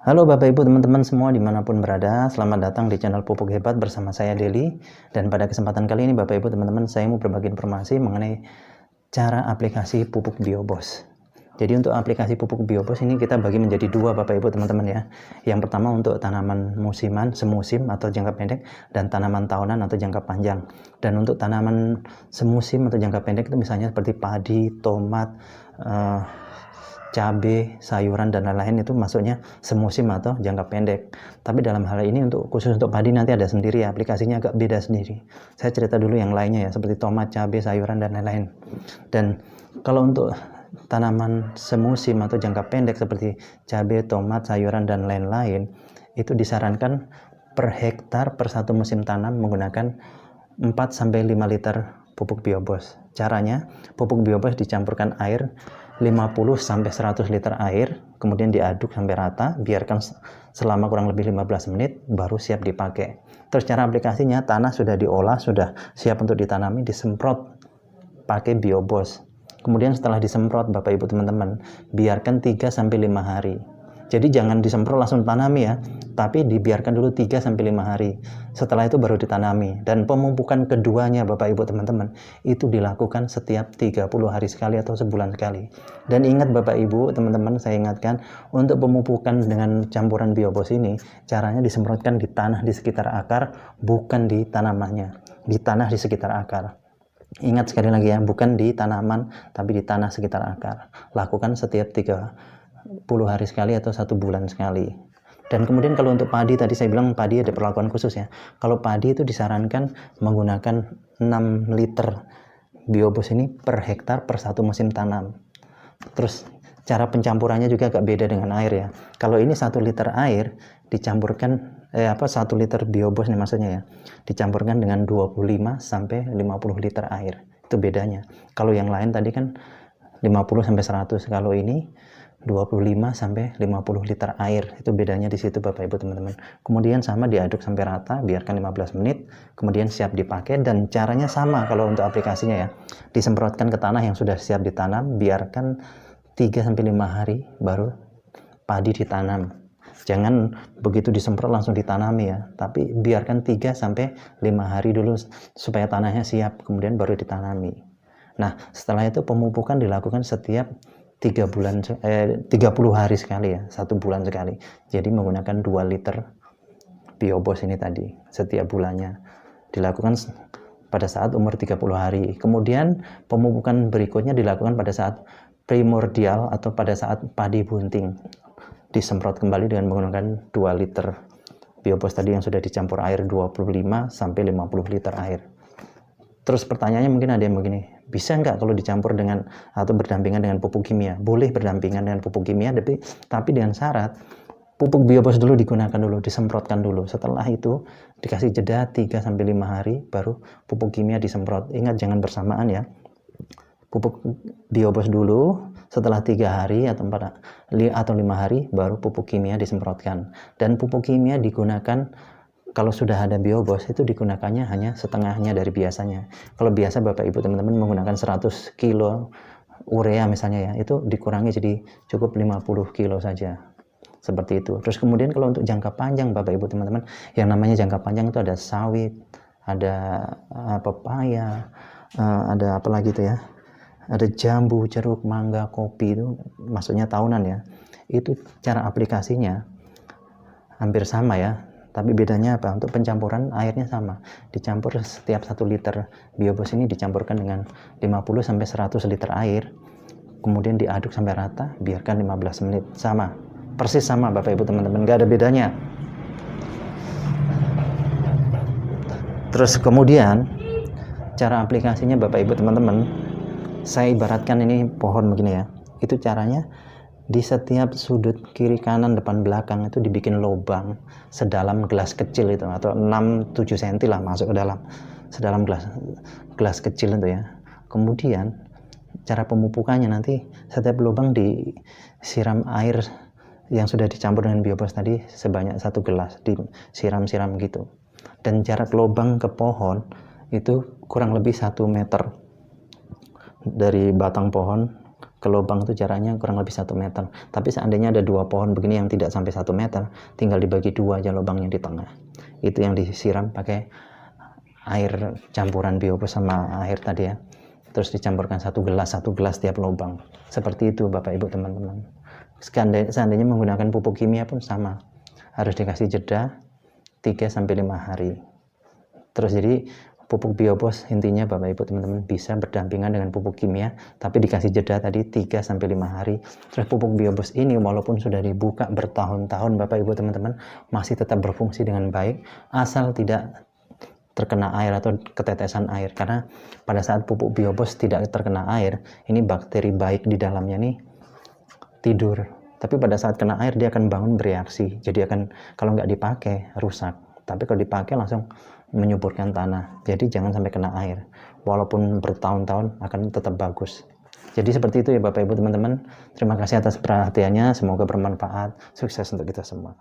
Halo Bapak Ibu teman-teman semua dimanapun berada, selamat datang di channel Pupuk Hebat bersama saya Deli. Dan pada kesempatan kali ini Bapak Ibu teman-teman, saya mau berbagi informasi mengenai cara aplikasi pupuk Biobos. Jadi untuk aplikasi pupuk Biobos ini kita bagi menjadi dua Bapak Ibu teman-teman ya. Yang pertama untuk tanaman musiman, semusim atau jangka pendek, dan tanaman tahunan atau jangka panjang. Dan untuk tanaman semusim atau jangka pendek itu misalnya seperti padi, tomat, cabai, sayuran, dan lain-lain itu masuknya semusim atau jangka pendek. Tapi dalam hal ini khusus untuk padi nanti ada sendiri ya, aplikasinya agak beda sendiri. Saya cerita dulu yang lainnya ya, seperti tomat, cabai, sayuran, dan lain-lain. Dan kalau untuk tanaman semusim atau jangka pendek seperti cabai, tomat, sayuran, dan lain-lain, itu disarankan per hektar per satu musim tanam menggunakan 4-5 liter pupuk Biobos. Caranya, pupuk Biobos dicampurkan air 50-100 liter air, kemudian diaduk sampai rata, biarkan selama kurang lebih 15 menit, baru siap dipakai. Terus cara aplikasinya, tanah sudah diolah, sudah siap untuk ditanami, disemprot pakai Biobos. Kemudian setelah disemprot Bapak Ibu teman-teman, biarkan 3-5 hari. Jadi jangan disemprot langsung tanami ya, tapi dibiarkan dulu 3-5 hari. Setelah itu baru ditanami. Dan pemupukan keduanya Bapak Ibu teman-teman, itu dilakukan setiap 30 hari sekali atau sebulan sekali. Dan ingat Bapak Ibu teman-teman, saya ingatkan, untuk pemupukan dengan campuran Biobos ini, caranya disemprotkan di tanah di sekitar akar, bukan di tanamannya. Di tanah di sekitar akar. Ingat sekali lagi ya, bukan di tanaman, tapi di tanah sekitar akar. Lakukan setiap 30 hari sekali atau 1 bulan sekali. Dan kemudian kalau untuk padi, tadi saya bilang padi ada perlakuan khusus ya. Kalau padi itu disarankan menggunakan 6 liter Biobos ini per hektar per satu musim tanam. Terus cara pencampurannya juga agak beda dengan air ya. Kalau ini 1 liter air dicampurkan 1 liter Biobos nih maksudnya ya, dicampurkan dengan 25-50 liter air. Itu bedanya. Kalau yang lain tadi kan 50-100, kalau ini 25-50 liter air. Itu bedanya di situ Bapak Ibu teman-teman. Kemudian sama diaduk sampai rata, biarkan 15 menit, kemudian siap dipakai. Dan caranya sama kalau untuk aplikasinya ya. Disemprotkan ke tanah yang sudah siap ditanam, biarkan 3-5 hari baru padi ditanam. Jangan begitu disemprot langsung ditanami ya, tapi biarkan 3-5 hari dulu supaya tanahnya siap, kemudian baru ditanami. Nah, setelah itu pemupukan dilakukan setiap 30 hari sekali ya, 1 bulan sekali. Jadi menggunakan 2 liter Biobos ini tadi setiap bulannya. Dilakukan pada saat umur 30 hari. Kemudian pemupukan berikutnya dilakukan pada saat primordial atau pada saat padi bunting. Disemprot kembali dengan menggunakan 2 liter Biobos tadi yang sudah dicampur air 25-50 liter air. Terus pertanyaannya mungkin ada yang begini, bisa nggak kalau dicampur dengan atau berdampingan dengan pupuk kimia? Boleh berdampingan dengan pupuk kimia, tapi dengan syarat pupuk Biobos dulu digunakan dulu, disemprotkan dulu. Setelah itu dikasih jeda 3-5 hari baru pupuk kimia disemprot. Ingat jangan bersamaan ya. Pupuk Biobos dulu, setelah 3 hari atau 5 hari baru pupuk kimia disemprotkan. Dan pupuk kimia digunakan kalau sudah ada Biobos itu digunakannya hanya setengahnya dari biasanya. Kalau biasa Bapak Ibu teman-teman menggunakan 100 kilo urea misalnya ya, itu dikurangi jadi cukup 50 kilo saja. Seperti itu. Terus kemudian kalau untuk jangka panjang Bapak Ibu teman-teman, yang namanya jangka panjang itu ada sawit, ada pepaya, ada apa lagi itu ya, ada jambu, jeruk, mangga, kopi, itu maksudnya tahunan ya. Itu cara aplikasinya hampir sama ya, tapi bedanya apa? Untuk pencampuran airnya sama, dicampur setiap 1 liter Biobos ini dicampurkan dengan 50-100 liter air, kemudian diaduk sampai rata, biarkan 15 menit. Sama, persis sama Bapak Ibu teman-teman, nggak ada bedanya. Terus kemudian cara aplikasinya Bapak Ibu teman-teman, saya ibaratkan ini pohon begini ya. Itu caranya, di setiap sudut kiri kanan depan belakang itu dibikin lubang sedalam gelas kecil itu, atau 6-7 cm lah masuk ke dalam, sedalam gelas kecil itu ya. Kemudian cara pemupukannya nanti setiap lubang disiram air yang sudah dicampur dengan Biobos tadi sebanyak 1 gelas, disiram-siram gitu. Dan jarak lubang ke pohon itu kurang lebih 1 meter dari batang pohon ke lubang itu jaraknya kurang lebih 1 meter. Tapi seandainya ada 2 pohon begini yang tidak sampai 1 meter, tinggal dibagi 2 aja lubangnya di tengah. Itu yang disiram pakai air campuran biopus sama air tadi ya. Terus dicampurkan 1 gelas tiap lubang. Seperti itu Bapak Ibu teman-teman. Seandainya menggunakan pupuk kimia pun sama. Harus dikasih jeda 3-5 hari. Terus jadi pupuk biopos intinya Bapak Ibu teman-teman bisa berdampingan dengan pupuk kimia, tapi dikasih jeda tadi 3-5 hari. Terus pupuk biopos ini walaupun sudah dibuka bertahun-tahun Bapak Ibu teman-teman masih tetap berfungsi dengan baik asal tidak terkena air atau ketetesan air. Karena pada saat pupuk biopos tidak terkena air, ini bakteri baik di dalamnya nih tidur. Tapi pada saat kena air dia akan bangun bereaksi. Jadi akan kalau nggak dipakai rusak. Tapi kalau dipakai langsung menyuburkan tanah. Jadi jangan sampai kena air. Walaupun bertahun-tahun akan tetap bagus. Jadi seperti itu ya Bapak Ibu teman-teman. Terima kasih atas perhatiannya. Semoga bermanfaat. Sukses untuk kita semua.